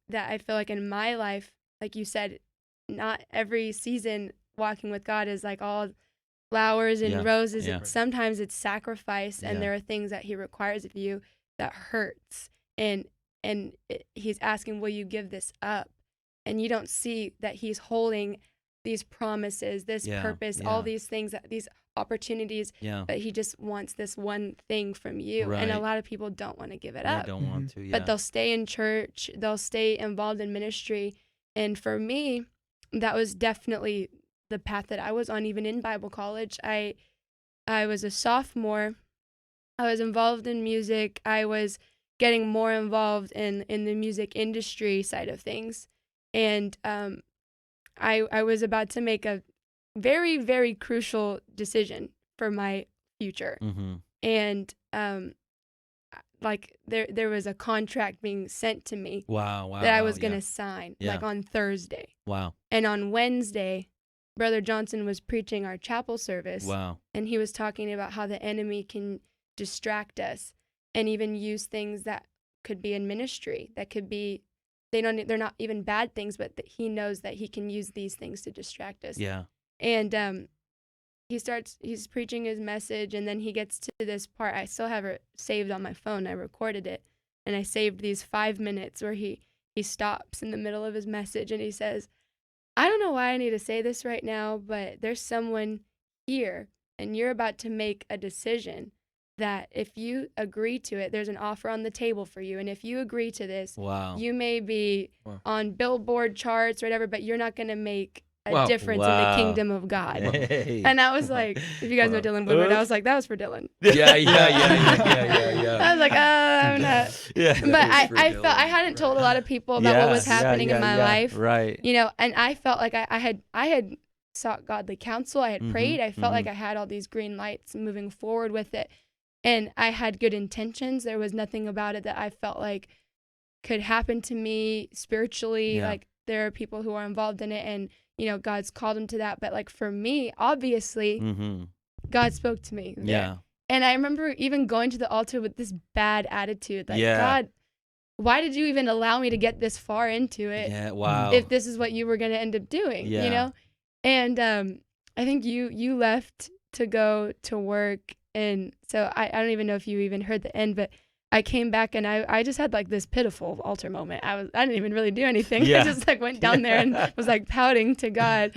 that I feel like in my life, like you said, not every season walking with God is like all flowers and roses. Yeah. Sometimes it's sacrifice, and Yeah. there are things that he requires of you that hurts. And he's asking, will you give this up? And you don't see that he's holding these promises, this purpose, all these things, these opportunities, but he just wants this one thing from you. Right. And a lot of people don't want to give it up. They don't want to, But they'll stay in church, they'll stay involved in ministry. And for me, that was definitely the path that I was on, even in Bible college. I was a sophomore. I was involved in music. I was getting more involved in the music industry side of things. And I was about to make a very, very crucial decision for my future. Mm-hmm. And like there was a contract being sent to me that I was going to sign like on Thursday. Wow. And on Wednesday, Brother Johnson was preaching our chapel service. Wow. And he was talking about how the enemy can distract us and even use things that could be in ministry, that could be, they're not even bad things, but that he knows that he can use these things to distract us. Yeah. And he's preaching his message, and then he gets to this part. I still have it saved on my phone. I recorded it, and I saved these 5 minutes where he stops in the middle of his message, and he says, I don't know why I need to say this right now, but there's someone here, and you're about to make a decision that if you agree to it, there's an offer on the table for you. And if you agree to this, you may be on Billboard charts or whatever, but you're not going to make a difference in the kingdom of God. Hey. And I was like, if you guys know Dylan Woodward, I was like, that was for Dylan. Yeah. I was like, I'm not. Yeah. But I felt I hadn't told a lot of people about what was happening in my life. Right. You know, and I felt like I had sought godly counsel. I had prayed. I felt like I had all these green lights moving forward with it. And I had good intentions. There was nothing about it that I felt like could happen to me spiritually. Yeah. Like there are people who are involved in it, and you know, God's called them to that. But like for me, obviously, God spoke to me. Yeah. And I remember even going to the altar with this bad attitude. Like, God, why did you even allow me to get this far into it? Yeah, wow. If this is what you were going to end up doing, you know? And I think you left to go to work. And so I don't even know if you even heard the end, but I came back and I just had like this pitiful altar moment. I didn't even really do anything. I just like went down there and was like pouting to God.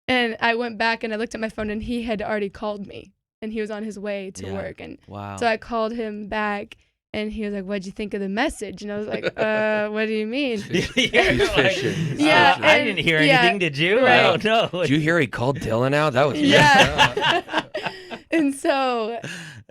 And I went back and I looked at my phone, and he had already called me, and he was on his way to work. And so I called him back, and he was like, what'd you think of the message? And I was like, what do you mean? Yeah, I didn't hear anything, did you? Right. I don't know. Did you hear he called Dylan out? That was And so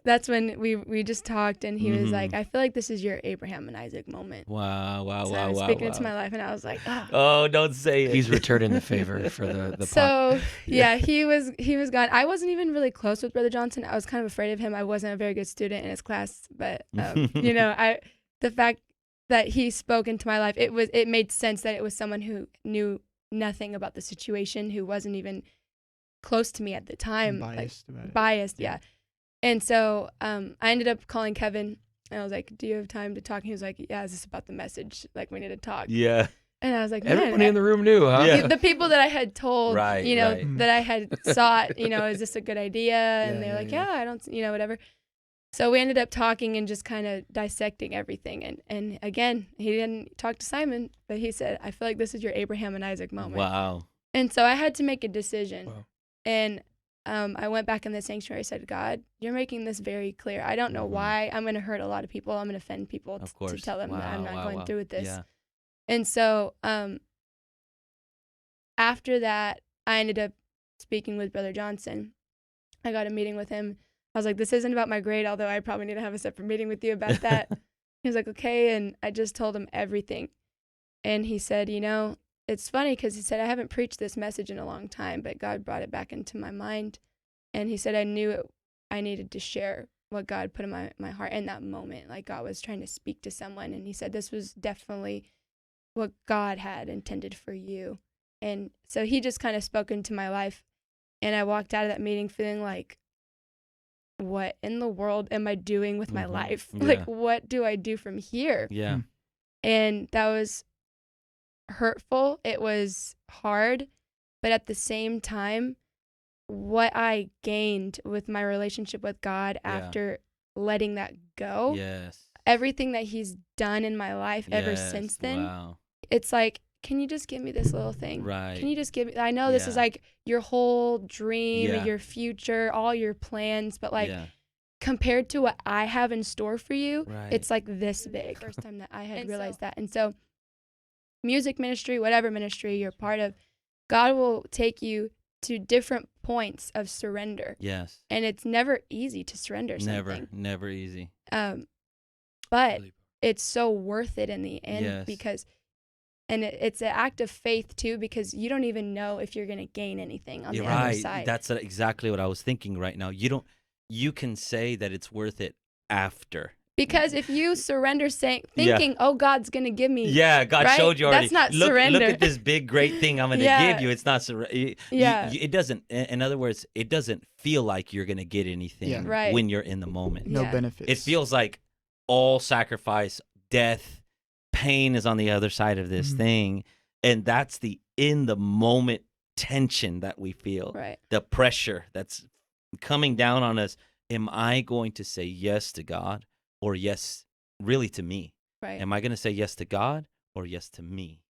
that's when we just talked, and he was like, I feel like this is your Abraham and Isaac moment. Wow. So I was speaking into my life, and I was like, oh, don't say it. He's returning the favor for the So he was gone. I wasn't even really close with Brother Johnson. I was kind of afraid of him. I wasn't a very good student in his class, but you know, the fact that he spoke into my life, it made sense that it was someone who knew nothing about the situation, who wasn't even close to me at the time. Biased, yeah. And so I ended up calling Kevin, and I was like, do you have time to talk? And he was like, yeah, is this about the message? Like, we need to talk. Yeah. And I was like, man, everybody in the room knew, huh? The people that I had told, you know, that I had sought, you know, is this a good idea? And they were like, I don't, you know, whatever. So we ended up talking and just kind of dissecting everything. And again, he didn't talk to Simon, but he said, I feel like this is your Abraham and Isaac moment. Wow. And so I had to make a decision. Wow. And I went back in the sanctuary, said, God, you're making this very clear. I don't know why. I'm going to hurt a lot of people. I'm going to offend people to tell them that I'm not going through with this. Yeah. And so after that, I ended up speaking with Brother Johnson. I got a meeting with him. I was like, this isn't about my grade, although I probably need to have a separate meeting with you about that. He was like, okay. And I just told him everything. And he said, you know, it's funny because he said, I haven't preached this message in a long time, but God brought it back into my mind. And he said, I knew I needed to share what God put in my heart in that moment. Like God was trying to speak to someone. And he said, this was definitely what God had intended for you. And so he just kind of spoke into my life. And I walked out of that meeting feeling like, what in the world am I doing with my life? Yeah. Like, what do I do from here? Yeah. And that was hurtful. It was hard. But at the same time, what I gained with my relationship with God after letting that go, everything that he's done in my life ever since then, it's like, can you just give me this little thing? Right. Can you just give me, I know this is like your whole dream, your future, all your plans, but like compared to what I have in store for you, it's like this big. First time that I had realized that. And so music ministry, whatever ministry you're part of, God will take you to different points of surrender. Yes. And it's never easy to surrender something. Never easy. But it's so worth it in the end because, and it's an act of faith too, because you don't even know if you're going to gain anything on the other side. That's exactly what I was thinking right now. You can say that it's worth it after. Because if you surrender thinking, oh, God's going to give me. Yeah, God showed you already. That's not surrender. Look at this big, great thing I'm going to give you. It's not surrender. It doesn't, in other words, it doesn't feel like you're going to get anything when you're in the moment. No benefits. It feels like all sacrifice, death, pain is on the other side of this thing. And that's the in the moment tension that we feel. Right. The pressure that's coming down on us. Am I going to say yes to God? Or yes, really to me. Right. Am I going to say yes to God or yes to me?